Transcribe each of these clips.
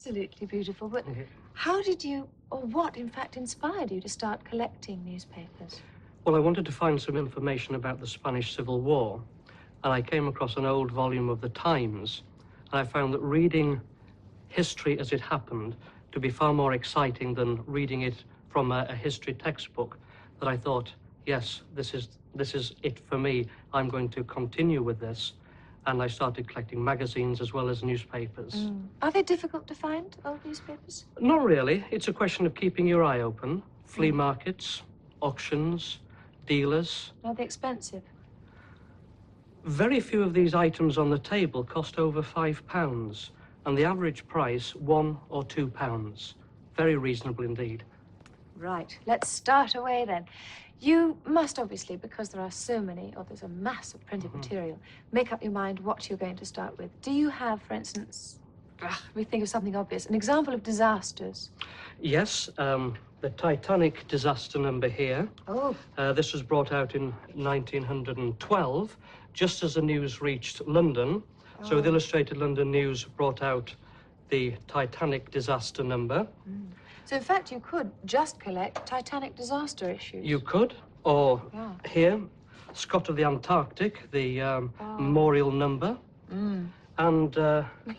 Absolutely beautiful, but Mhm. how did you, or what, in fact, inspired you to start collecting newspapers? Well, I wanted to find some information about the Spanish Civil War, and I came across an old volume of the Times, and I found that reading history as it happened to be far more exciting than reading it from a history textbook, that I thought, yes, this is it for me. I'm going to continue with this. And I started collecting magazines as well as newspapers. Are they difficult to find, old newspapers? Not really. It's a question of keeping your eye open. Flea markets, auctions, dealers. Are they expensive? Very few of these items on the table cost over £5, and the average price £1 or £2. Very reasonable indeed. Right, let's start away then. You must obviously, because there are so many, or there's a mass of printed material, make up your mind what you're going to start with. Do you have, for instance, let me think of something obvious, an example of disasters? Yes, the Titanic disaster number here. Oh. This was brought out in 1912, just as the news reached London. So the Illustrated London News brought out the Titanic disaster number. So, in fact, you could just collect Titanic disaster issues. You could, or here, Scott of the Antarctic, the memorial number. And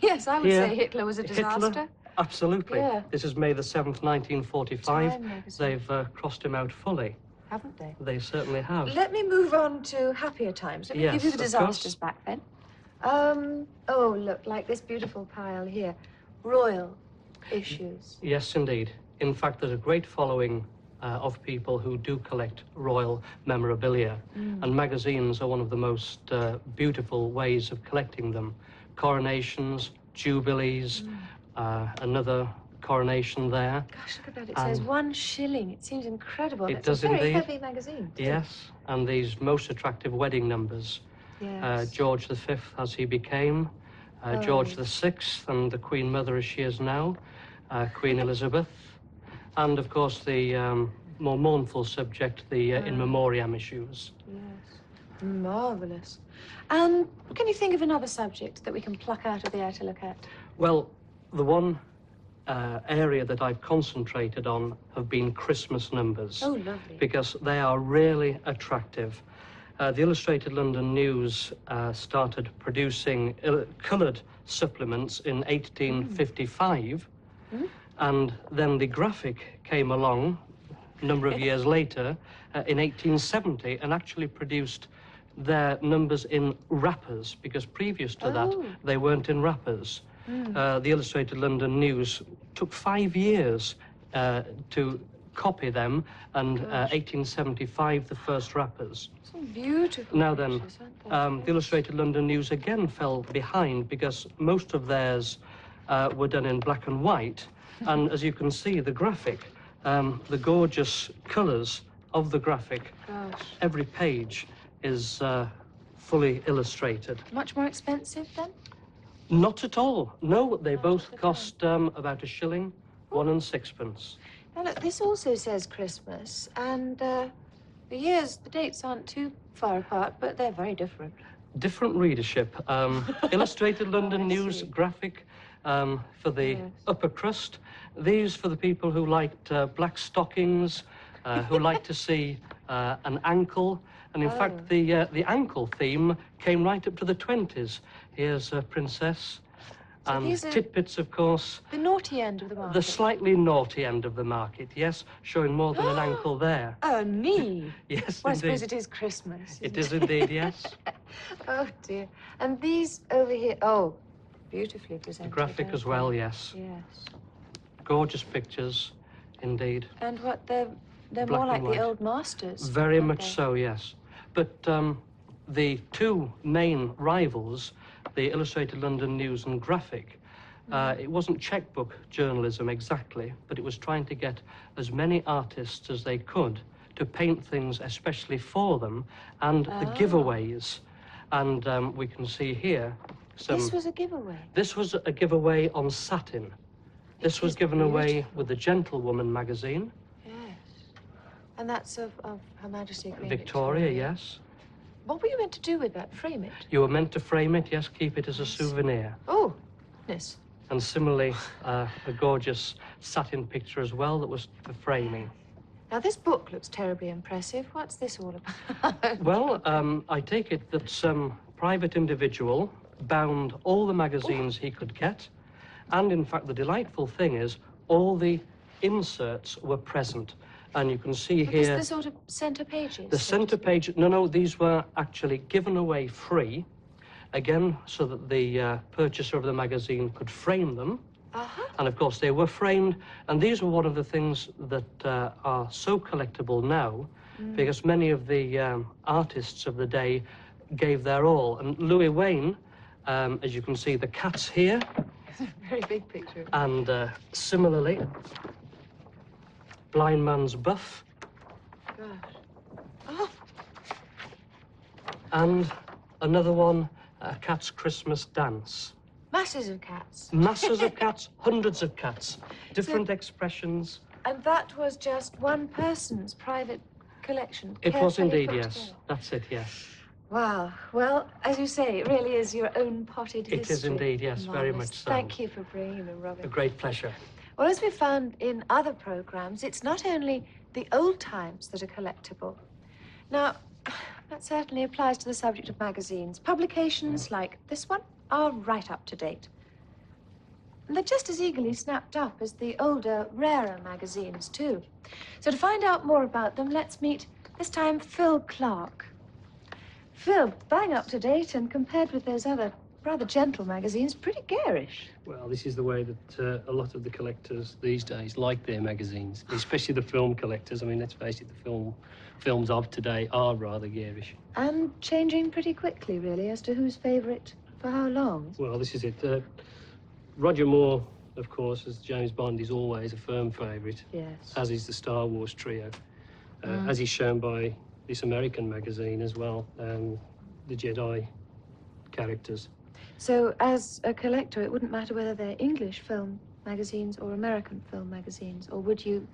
yes, I would here, say Hitler was a disaster. Hitler, absolutely. Yeah. This is May the 7th, 1945. Time magazine. They've crossed him out fully. Haven't they? They certainly have. Let me move on to happier times. Let me give you the disasters back then. Oh, look, like this beautiful pile here. Royal issues. Yes, indeed. In fact, there's a great following of people who do collect royal memorabilia, and magazines are one of the most beautiful ways of collecting them. Coronations, jubilees, another coronation there. Gosh, look at that. It says 1 shilling. It seems incredible. It It's does a very indeed. heavy magazine, too. Yes, and these most attractive wedding numbers. Yes. George V, as he became, George VI, and the Queen Mother as she is now, Queen Elizabeth, and of course the more mournful subject, the in memoriam issues. Yes. Marvellous. And can you think of another subject that we can pluck out of the air to look at? Well, the one area that I've concentrated on have been Christmas numbers. Oh, lovely. Because they are really attractive. The Illustrated London News started producing coloured supplements in 1855, and then the graphic came along a number of years later in 1870 and actually produced their numbers in wrappers, because previous to that they weren't in wrappers. The Illustrated London News took 5 years to copy them, and 1875 the first wrappers. Some beautiful Now then, pictures, aren't they? the Illustrated London News again fell behind because most of theirs were done in black and white, and as you can see, the graphic, the gorgeous colours of the graphic, every page is fully illustrated. Much more expensive then? Not at all. No, they both cost about a shilling, 1 and 6pence. Now look, this also says Christmas, and the dates aren't too far apart, but they're very different. Different readership. Illustrated London News graphic for the upper crust. These for the people who liked black stockings, who like to see an ankle. And in fact, the ankle theme came right up to the 20s. Here's a princess. So and titbits, of course. The naughty end of the market. The slightly naughty end of the market, yes, showing more than an ankle there. Oh, me? Yes, well, indeed. I suppose it is Christmas. It is indeed, yes. Oh, dear. And these over here, oh, beautifully presented. The graphic as well, yes. Yes. Gorgeous pictures, indeed. And what, they're more like the old masters. Very much so, yes. But the two main rivals, the Illustrated London News and Graphic, it wasn't checkbook journalism exactly, but it was trying to get as many artists as they could to paint things especially for them, and the giveaways. And we can see here some... This was a giveaway? This was a giveaway on satin. This was given away with the Gentlewoman magazine. Yes. And that's of Her Majesty Queen Victoria, yes. What were you meant to do with that? Frame it? You were meant to frame it, yes, keep it as a souvenir. Oh, goodness. And similarly, a gorgeous satin picture as well that was for framing. Now, this book looks terribly impressive. What's this all about? Well, I take it that some private individual bound all the magazines he could get. And in fact, the delightful thing is all the inserts were present. And you can see here... the sort of centre pages? The centre page... No, these were actually given away free, again, so that the purchaser of the magazine could frame them. And of course, they were framed. And these were one of the things that are so collectible now, because many of the artists of the day gave their all. And Louis Wain, as you can see, the cats here. It's a very big picture. And similarly, Blind Man's Buff. Gosh. Oh. And another one, Cat's Christmas Dance. Masses of cats. Masses of cats, hundreds of cats, different expressions. And that was just one person's private collection? It was indeed, put yes. together. That's it, yes. Wow. Well, as you say, it really is your own potted history. It is indeed, yes, very Marvellous. much so. Thank you for bringing them, Robin. A great pleasure. Well, as we found in other programmes, it's not only the old times that are collectible. Now, that certainly applies to the subject of magazines. Publications like this one are right up to date. And they're just as eagerly snapped up as the older, rarer magazines, too. So to find out more about them, let's meet, this time, Phil Clark. Phil, bang up to date, and compared with those other rather gentle magazines, pretty garish. Well, this is the way that a lot of the collectors these days like their magazines, especially the film collectors. I mean, let's face it, the films of today are rather garish. And changing pretty quickly, really, as to who's favourite for how long. Well, this is it. Roger Moore, of course, as James Bond, is always a firm favourite. Yes. As is the Star Wars trio. As is shown by this American magazine as well, the Jedi characters. So, as a collector, it wouldn't matter whether they're English film magazines or American film magazines, or would you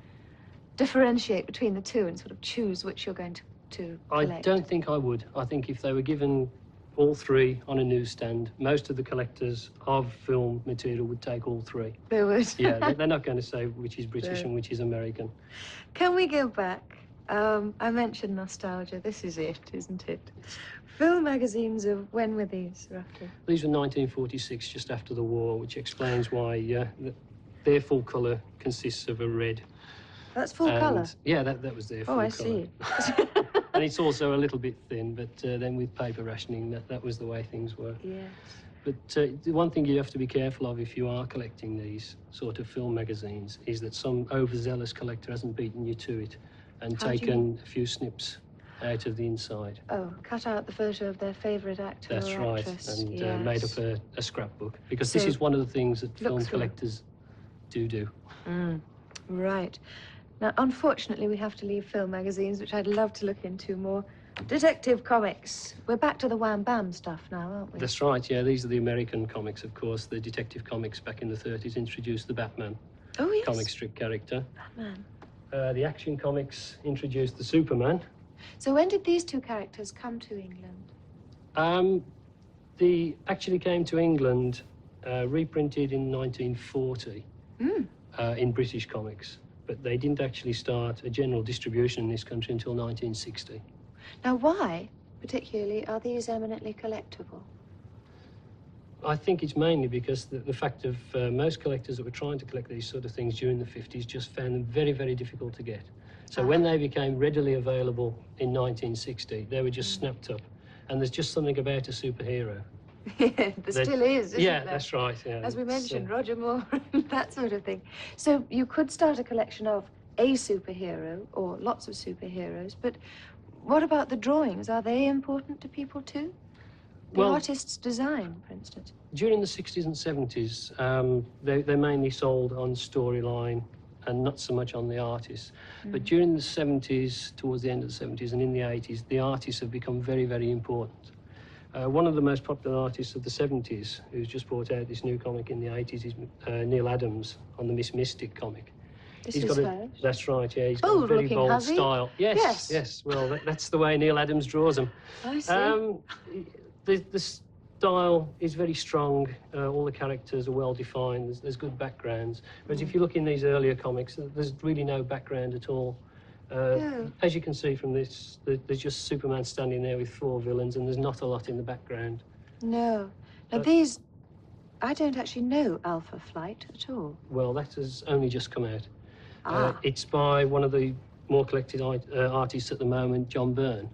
differentiate between the two and sort of choose which you're going to collect? I don't think I would. I think if they were given all three on a newsstand, most of the collectors of film material would take all three. They would? Yeah, they're not going to say which is British No. and which is American. Can we go back? I mentioned nostalgia. This is it, isn't it? Film magazines of when were these, roughly? These were 1946, just after the war, which explains why their full colour consists of a red. That's full colour? Yeah, that was their full colour. Oh, I see. And it's also a little bit thin, but then with paper rationing, that was the way things were. Yes. But the one thing you have to be careful of if you are collecting these sort of film magazines is that some overzealous collector hasn't beaten you to it and taken a few snips out of the inside. Oh, cut out the photo of their favourite actor That's or right, actress. and Yes. made up a scrapbook. Because So, this is one of the things that film through. collectors do. Right. Now, unfortunately, we have to leave film magazines, which I'd love to look into more. Detective comics. We're back to the wham bam stuff now, aren't we? That's right, yeah. These are the American comics, of course. The detective comics back in the 30s introduced the Batman Oh, yes. comic strip character. Batman. The action comics introduced the Superman. So when did these two characters come to England? They actually came to England, reprinted in 1940 in British comics. But they didn't actually start a general distribution in this country until 1960. Now, why, particularly, are these eminently collectible? I think it's mainly because the fact of most collectors that were trying to collect these sort of things during the 50s just found them very, very difficult to get. So when they became readily available in 1960, they were just snapped up. And there's just something about a superhero. There still is, isn't yeah, there? that's right. Yeah, As we it's, mentioned, Roger Moore, that sort of thing. So you could start a collection of a superhero or lots of superheroes, but what about the drawings? Are they important to people too? The Well- artist's design, for instance. During the 60s and 70s, they mainly sold on storyline and not so much on the artists. But during the 70s, towards the end of the 70s and in the 80s, the artists have become very, very important. One of the most popular artists of the 70s, who's just brought out this new comic in the 80s, is Neil Adams on the Miss Mystic comic. This He's is got hers. That's right, yeah. He's got a very Bold-looking, bold has he? style. Yes. Yes. Well, that's the way Neil Adams draws them. I see. style is very strong. All the characters are well defined. There's good backgrounds. Whereas if you look in these earlier comics, there's really no background at all. As you can see from this, there's just Superman standing there with 4 villains, and there's not a lot in the background. No. Now these, I don't actually know Alpha Flight at all. Well, that has only just come out. Ah. It's by one of the more collected artists at the moment, John Byrne.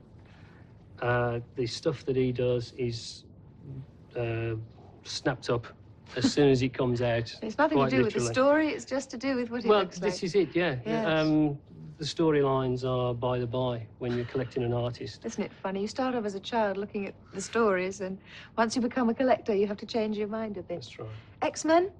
The stuff that he does is snapped up as soon as it comes out. It's nothing to do with the literally. story, it's just to do with what it Well, looks like. this is it, yeah. Yes. The storylines are by the by when you're collecting an artist. Isn't it funny? You start off as a child looking at the stories, and once you become a collector, you have to change your mind a bit. That's right. X-Men?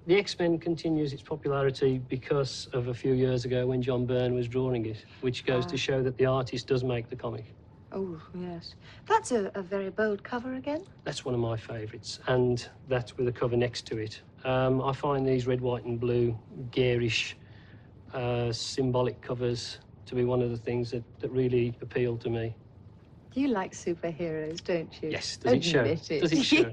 The X-Men continues its popularity because of a few years ago when John Byrne was drawing it, which goes to show that the artist does make the comic. Oh, yes. That's a very bold cover again. That's one of my favourites, and that's with a cover next to it. I find these red, white and blue, garish, symbolic covers to be one of the things that really appeal to me. You like superheroes, don't you? Yes, does it show? Admit it. Does it show?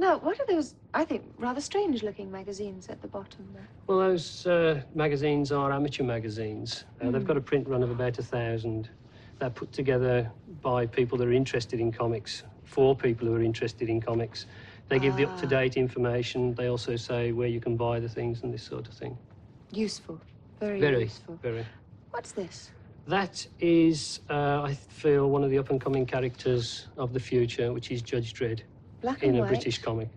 Now, what are those, I think, rather strange-looking magazines at the bottom there? Well, those magazines are amateur magazines. They've got a print run of about 1,000. They're put together by people that are interested in comics, for people who are interested in comics. They give the up-to-date information. They also say where you can buy the things and this sort of thing. Useful. Very useful. Very. What's this? That is, I feel, one of the up-and-coming characters of the future, which is Judge Dredd. Black and in a white. British comic.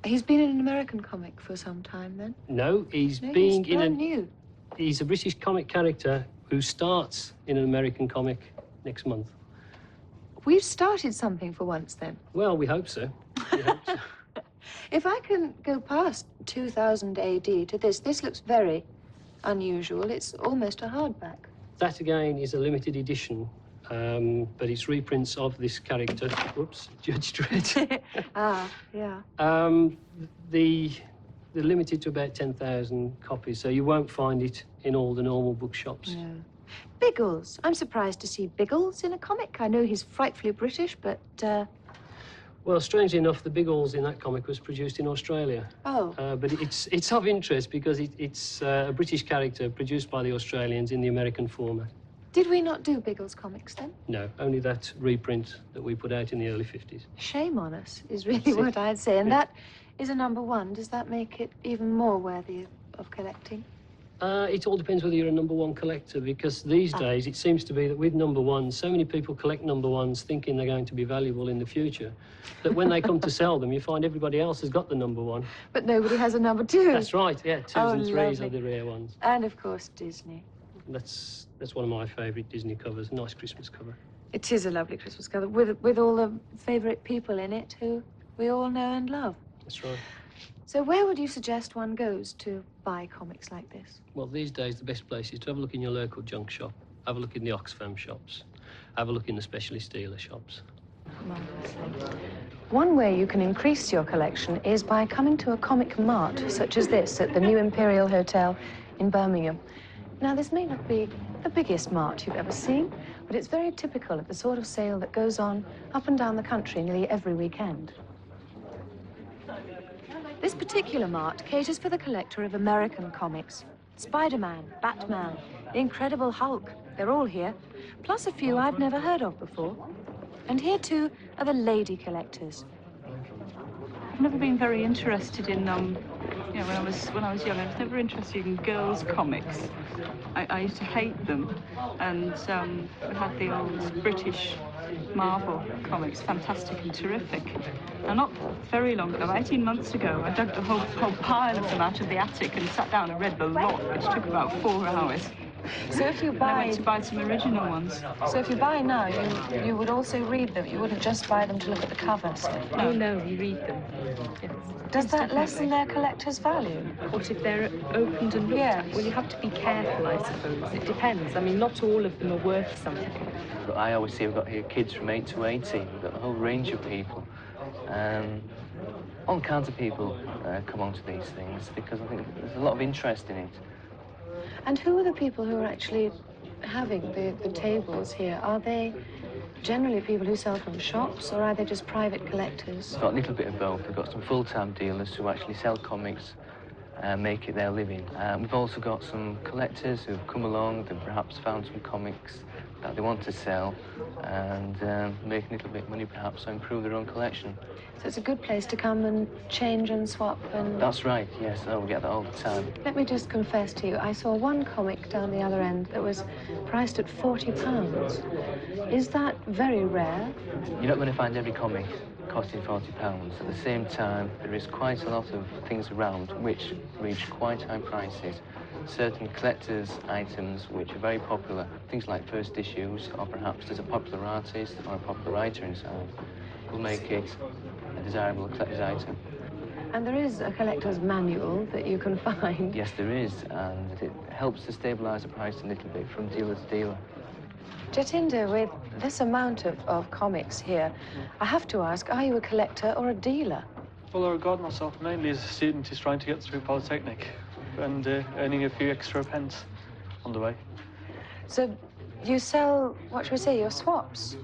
He's been in an American comic for some time, then? No, he's No, being he's brand new. He's a British comic character who starts in an American comic next month. We've started something for once, then. Well, we hope so. We hope so. If I can go past 2000 AD to this looks very unusual. It's almost a hardback. That, again, is a limited edition, but it's reprints of this character. Whoops, Judge Dredd. Yeah. They're limited to about 10,000 copies, so you won't find it in all the normal bookshops. No. Biggles. I'm surprised to see Biggles in a comic. I know he's frightfully British, but, Well, strangely enough, the Biggles in that comic was produced in Australia. Oh. But it's of interest because it's a British character produced by the Australians in the American format. Did we not do Biggles comics, then? No, only that reprint that we put out in the early 50s. Shame on us, is really what I'd say. And that is a #1. Does that make it even more worthy of collecting? It all depends whether you're a #1 collector, because these days it seems to be that with #1s, so many people collect #1s thinking they're going to be valuable in the future, that when they come to sell them, you find everybody else has got the #1. But nobody has a #2. That's right, yeah, 2s and 3s are the rare ones. And, of course, Disney. That's one of my favourite Disney covers, nice Christmas cover. It is a lovely Christmas cover with all the favourite people in it who we all know and love. That's right. So where would you suggest one goes to buy comics like this? Well, these days, the best place is to have a look in your local junk shop, have a look in the Oxfam shops, have a look in the specialist dealer shops. Marvellously. One way you can increase your collection is by coming to a comic mart such as this at the New Imperial Hotel in Birmingham. Now, this may not be the biggest mart you've ever seen, but it's very typical of the sort of sale that goes on up and down the country nearly every weekend. This particular mart caters for the collector of American comics. Spider-Man, Batman, the Incredible Hulk, they're all here, plus a few I've never heard of before. And here, too, are the lady collectors. I've never been very interested in, you know, when I was young, I was never interested in girls' comics. I used to hate them. And we had the old British Marvel comics, fantastic and terrific. Now, not very long ago, 18 months ago, I dug the whole pile of them out of the attic and sat down and read the lot, which took about 4 hours. So if you I buy... went to buy some original ones. So if you buy now, you would also read them. You wouldn't just buy them to look at the covers. Oh, no, you read them. Yes. Does that lessen their collector's value? What if they're opened and looked at? Well, you have to be careful, I suppose. It depends. I mean, not all of them are worth something. But I always see we've got here kids from 8 to 18. We've got a whole range of people. All kinds of people come onto these things because I think there's a lot of interest in it. And who are the people who are actually having the tables here? Are they generally people who sell from shops, or are they just private collectors? We've got a little bit of both. We've got some full-time dealers who actually sell comics and make it their living. We've also got some collectors who've come along and perhaps found some comics that they want to sell and make a little bit of money perhaps, so improve their own collection. So it's a good place to come and change and swap and... That's right, yes. Oh, we get that all the time. Let me just confess to you, I saw one comic down the other end that was priced at £40. Is that very rare? You're not going to find every comic costing £40. At the same time, there is quite a lot of things around which reach quite high prices. Certain collectors' items which are very popular, things like first issues, or perhaps there's a popular artist or a popular writer inside, will make it a desirable collector's item. And there is a collector's manual that you can find. Yes, there is, and it helps to stabilise the price a little bit from dealer to dealer. Jatinder, with this amount of comics here, I have to ask, are you a collector or a dealer? Well, I regard myself mainly as a student who's trying to get through Polytechnic and earning a few extra pence on the way. So you sell, what should we say, your swaps?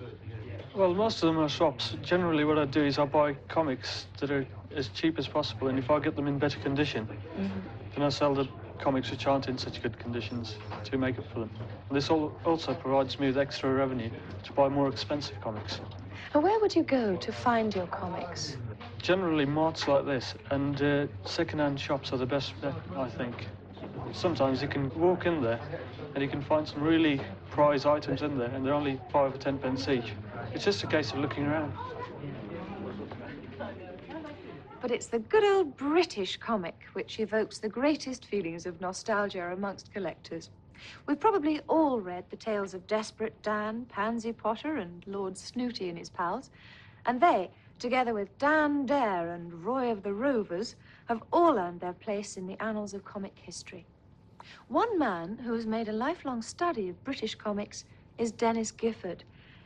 Well, most of them are swaps. Generally, what I do is I buy comics that are as cheap as possible, and if I get them in better condition, then I sell the comics which aren't in such good conditions to make up for them. And this also provides me with extra revenue to buy more expensive comics. And where would you go to find your comics? Generally, marts like this and second-hand shops are the best bet, I think. Sometimes you can walk in there and you can find some really prize items in there, and they're only 5 or 10 pence each. It's just a case of looking around. But it's the good old British comic which evokes the greatest feelings of nostalgia amongst collectors. We've probably all read the tales of Desperate Dan, Pansy Potter, and Lord Snooty and his pals, and they, together with Dan Dare and Roy of the Rovers, have all earned their place in the annals of comic history. One man who has made a lifelong study of British comics is Dennis Gifford.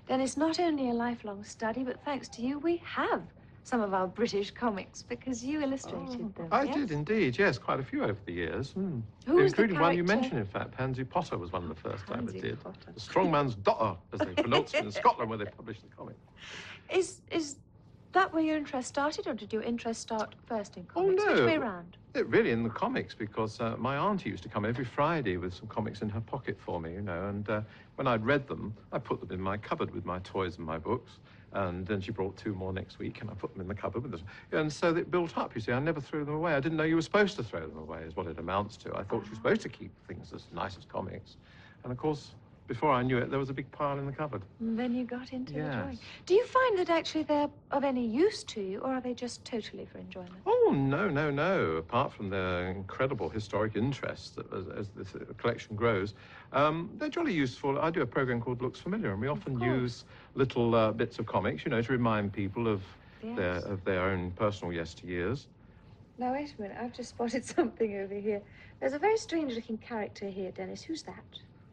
Dennis, not only a lifelong study, but thanks to you, we have some of our British comics because you illustrated them. I yes? did indeed, yes, quite a few over the years. Who was the Including one you character? mentioned, in fact. Pansy Potter was one of the first I ever Pansy did. Potter. The strong man's daughter, as they pronounce it in Scotland where they published the comic. Is that where your interest started, or did your interest start first in comics? Oh, no. Which way round? Really in the comics, because my auntie used to come every Friday with some comics in her pocket for me, you know, and when I'd read them, I put them in my cupboard with my toys and my books, and then she brought 2 more next week, and I put them in the cupboard with us. And so it built up, you see. I never threw them away. I didn't know you were supposed to throw them away, is what it amounts to. I thought you were supposed to keep things as nice as comics. And, of course, before I knew it, there was a big pile in the cupboard. And then you got into the Yes. drawing. Do you find that actually they're of any use to you, or are they just totally for enjoyment? Oh, no, no, no. Apart from their incredible historic interest as this collection grows, they're jolly useful. I do a program called Looks Familiar, and we often use little bits of comics, you know, to remind people of their own personal yesteryears. Now, wait a minute. I've just spotted something over here. There's a very strange-looking character here, Dennis. Who's that?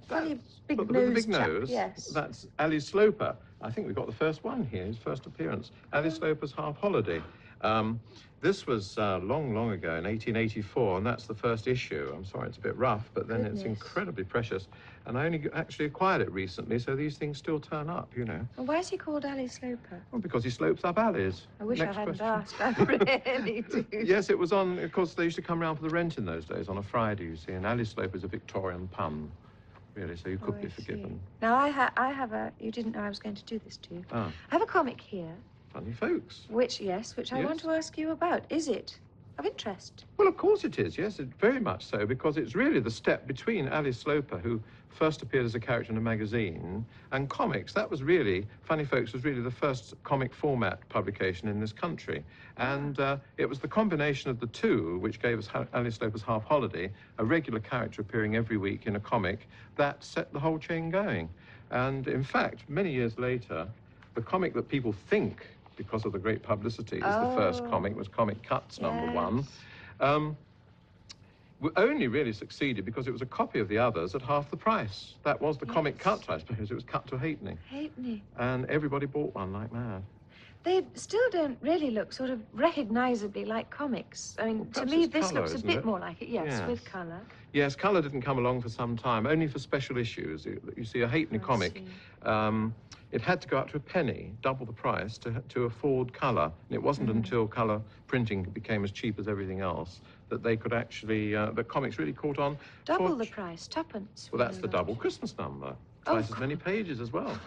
Funny big With nose the big chap. nose, Yes. that's Ali Sloper. I think we've got the first one here, his first appearance. Ali Sloper's Half Holiday. This was long, long ago in 1884, and that's the first issue. I'm sorry, it's a bit rough, but then it's incredibly precious. And I only actually acquired it recently, so these things still turn up, you know. And why is he called Ali Sloper? Well, because he slopes up alleys. I wish Next I hadn't question. asked. I really do. Yes, it was on, of course, they used to come round for the rent in those days on a Friday, you see, and Ali Sloper is a Victorian pun, really, so you could be forgiven. Now, I have a... You didn't know I was going to do this to you. Ah, I have a comic here, funny folks. which I want to ask you about. Is it of interest? Well, of course it is, yes, very much so, because it's really the step between Ali Sloper, who first appeared as a character in a magazine, and comics. That was really, Funny Folks was really the first comic format publication in this country. And it was the combination of the two which gave us Ali Sloper's Half Holiday, a regular character appearing every week in a comic, that set the whole chain going. And in fact, many years later, the comic that people think, because of the great publicity, is the first comic, was Comic Cuts #1. We only really succeeded because it was a copy of the others at half the price. That was the Comic Cut, I suppose. It was cut to a halfpenny. Halfpenny. And everybody bought one like mad. They still don't really look sort of recognisably like comics. I mean, Well, to perhaps me, it's this colour, looks a isn't bit it? more like it. Yes, Yes. with colour. Yes, colour didn't come along for some time, only for special issues. You see, a halfpenny I comic, see. it had to go up to a penny, double the price, to afford colour. And it wasn't until colour printing became as cheap as everything else that they could actually, that comics really caught on. Double the price, tuppence. Well, we that's know the that. double Christmas number. Oh, Twice as many pages as well.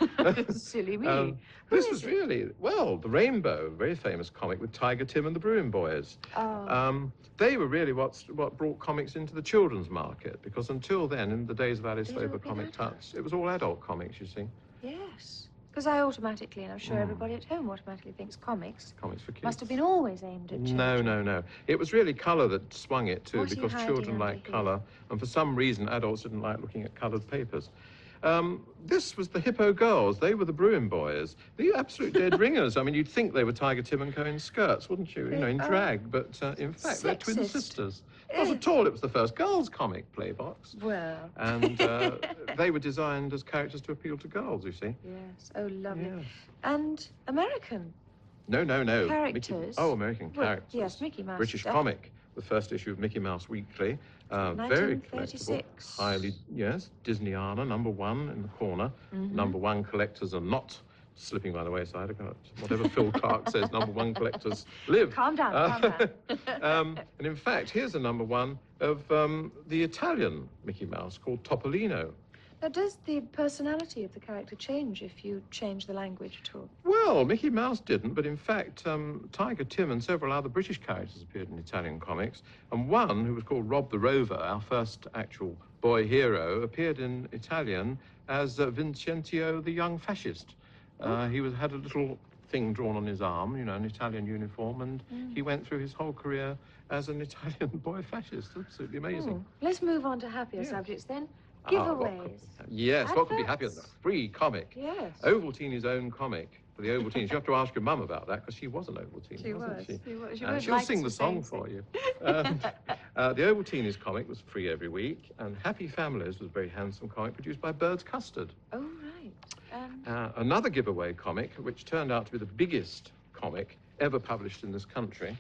Silly me. Who This is was it? really, well, The Rainbow, a very famous comic with Tiger Tim and the Bruin Boys. Oh. They were really what brought comics into the children's market, because until then, in the days of Alice They'd all Sloper been Comic adults. Touch, it was all adult comics, you see. Yes. Because I automatically, and I'm sure everybody at home automatically thinks comics Comics for kids. must have been always aimed at children. No, no, no. It was really colour that swung it too, What are you because hiding children under like here? colour, and for some reason adults didn't like looking at coloured papers. This was the Hippo Girls. They were the Bruin Boys. The absolute dead ringers. I mean, you'd think they were Tiger Tim and Co in skirts, wouldn't you? You know, in drag. But in fact, they're twin Sexist. sisters. Not at all. It was the first girls' comic playbox. Well. And they were designed as characters to appeal to girls, you see. Yes. Oh, lovely. Yes. And American. No, no, no. Characters? American Well, characters. yes, Mickey Mouse, British definitely. comic, the first issue of Mickey Mouse Weekly. Very collectible. 1936. Highly, yes, Disneyana, #1 in the corner. #1 collectors are not slipping by the wayside. Whatever Phil Clark says, #1 collectors live. Calm down, calm down. And in fact, here's a #1 of the Italian Mickey Mouse called Topolino. Now, does the personality of the character change if you change the language at all? Well, Mickey Mouse didn't, but in fact, Tiger Tim and several other British characters appeared in Italian comics, and one, who was called Rob the Rover, our first actual boy hero, appeared in Italian as Vincentio the Young Fascist. He had a little thing drawn on his arm, you know, an Italian uniform, and he went through his whole career as an Italian boy fascist. Absolutely amazing. Let's move on to happier Yes. subjects then. What could be happier than a free comic? Yes. Ovaltine's own comic for the Ovaltines. You have to ask your mum about that, because she was an Ovaltine, She wasn't was. she? She was. She And won't she'll like sing to the song sing. for you. The Ovaltines comic was free every week, and Happy Families was a very handsome comic produced by Bird's Custard. Oh, right. Another giveaway comic, which turned out to be the biggest comic ever published in this country,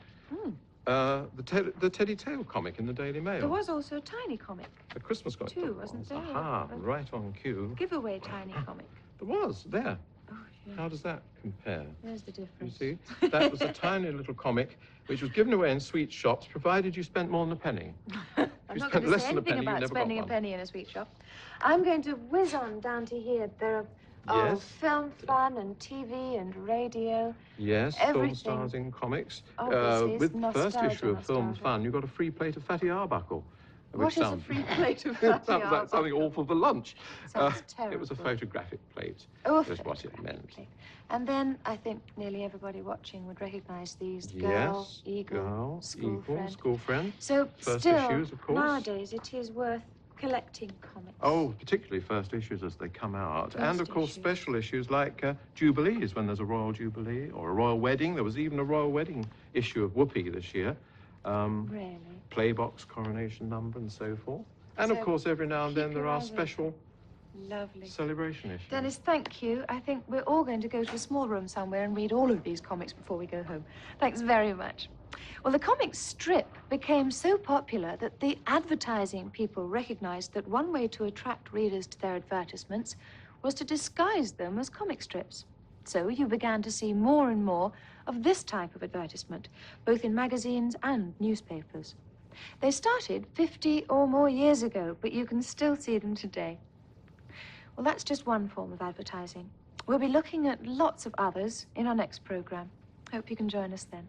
the Teddy Tail comic in the Daily Mail. There was also a tiny comic. A Christmas comic. Too, wasn't there? Aha, right on cue. Giveaway tiny comic. There was, there. Oh, yeah. How does that compare? There's the You difference. see, that was a tiny little comic which was given away in sweet shops, provided you spent more than a penny. I'm you not spent going to less say than a anything penny, you about never got spending a one. penny in a sweet shop. I'm going to whiz on down to here. There are Yes. film fun and TV and radio. Yes, Everything. film stars in comics. Obviously, With it's the first issue of Film nostalgia. Fun, you got a free plate of Fatty Arbuckle. What is a free plate of Fatty Sounds like something Arbuckle? awful for lunch. Sounds It was a terrible. photographic plate. Oh, a is what it photographic meant. plate. And then I think nearly everybody watching would recognize these. Girl, Yes, Eagle, Girl, School Eagle, Friend. School Friend. So First still, issues, of course. nowadays, it is worth collecting comics. Oh, particularly first issues as they come out. And of First course, issues. special issues like Jubilees, when there's a royal jubilee or a royal wedding. There was even a royal wedding issue of Whoopi this year. Really? Playbox coronation number and so forth. And So of course, every now and then keep there your are eyes special Lovely. celebration issues. Dennis, thank you. I think we're all going to go to a small room somewhere and read all of these comics before we go home. Thanks very much. Well, the comic strip became so popular that the advertising people recognized that one way to attract readers to their advertisements was to disguise them as comic strips. So you began to see more and more of this type of advertisement, both in magazines and newspapers. They started 50 or more years ago, but you can still see them today. Well, that's just one form of advertising. We'll be looking at lots of others in our next program. Hope you can join us then.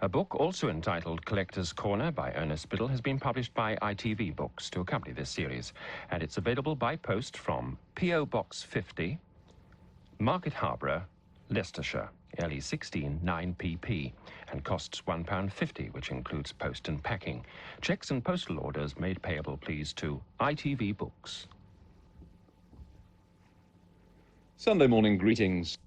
A book also entitled Collector's Corner by Ernest Biddle has been published by ITV Books to accompany this series, and it's available by post from P.O. Box 50, Market Harborough, Leicestershire, LE16 9PP, and costs £1.50, which includes post and packing. Cheques and postal orders made payable, please, to ITV Books. Sunday morning greetings.